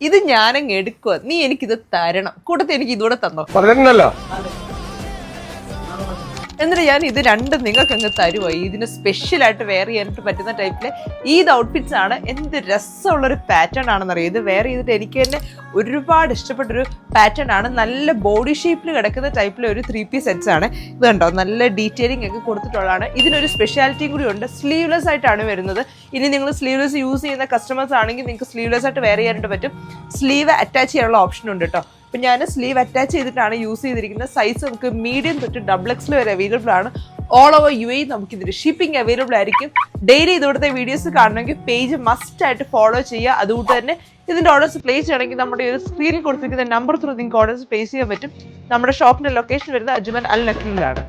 ഇത് ഞാനങ്ങ് എടുക്കുക, നീ എനിക്കിത് തരണം, കൂട്ടത്തിൽ എനിക്ക് ഇതുകൂടെ തന്നോ. എന്നിട്ട് ഞാൻ ഇത് രണ്ടും നിങ്ങൾക്ക് അങ്ങ് തരുവായി. ഇതിന് സ്പെഷ്യലായിട്ട് വെയർ ചെയ്യാനായിട്ട് പറ്റുന്ന ടൈപ്പില് ഈ ഔട്ട്ഫിറ്റ്സ് ആണ്. എന്ത് രസമുള്ളൊരു പാറ്റേൺ ആണെന്നറിയാം. ഇത് വെയർ ചെയ്തിട്ട് എനിക്ക് തന്നെ ഒരുപാട് ഇഷ്ടപ്പെട്ടൊരു പാറ്റേൺ ആണ്. നല്ല ബോഡി ഷേപ്പിൽ കിടക്കുന്ന ടൈപ്പിലെ ഒരു 3-piece സെറ്റ്സ് ആണ്. ഇത് കണ്ടോ, നല്ല ഡീറ്റെയിലിംഗ് ഒക്കെ കൊടുത്തിട്ടുള്ളതാണ്. ഇതിനൊരു സ്പെഷ്യാലിറ്റിയും കൂടി ഉണ്ട്. സ്ലീവ്ലെസ് ആയിട്ടാണ് വരുന്നത്. ഇനി നിങ്ങൾ സ്ലീവ്ലെസ് യൂസ് ചെയ്യുന്ന കസ്റ്റമേഴ്സ് ആണെങ്കിൽ നിങ്ങൾക്ക് സ്ലീവ്ലെസ് ആയിട്ട് വെയർ ചെയ്യാനായിട്ട് പറ്റും. സ്ലീവ് അറ്റാച്ച് ചെയ്യാനുള്ള ഓപ്ഷൻ ഉണ്ട് കേട്ടോ. അപ്പം ഞാൻ സ്ലീവ് അറ്റാച്ച് ചെയ്തിട്ടാണ് യൂസ് ചെയ്തിരിക്കുന്നത്. സൈസ് നമുക്ക് മീഡിയം തൊട്ട് XXL വരെ അവൈലബിൾ ആണ്. ഓൾ ഓവർ UAE നമുക്കിതിൻ്റെ ഷിപ്പിംഗ് അവൈലബിൾ ആയിരിക്കും. ഡെയിലി ഇതുപോലത്തെ വീഡിയോസ് കാണണമെങ്കിൽ പേജ് മസ്റ്റ് ആയിട്ട് ഫോളോ ചെയ്യുക. അതുകൊണ്ട് തന്നെ ഇതിൻ്റെ ഓർഡേഴ്സ് പ്ലേസ് ചെയ്യണമെങ്കിൽ നമ്മുടെ ഒരു സ്ക്രീനിൽ കൊടുത്തിരിക്കുന്ന നമ്പർ ത്രൂ നിങ്ങൾക്ക് ഓർഡേഴ്സ് പ്ലേസ് ചെയ്യാൻ പറ്റും. നമ്മുടെ ഷോപ്പിൻ്റെ ലൊക്കേഷൻ വരുന്നത് അജ്മൽ അൽ നഖീലിലാണ്.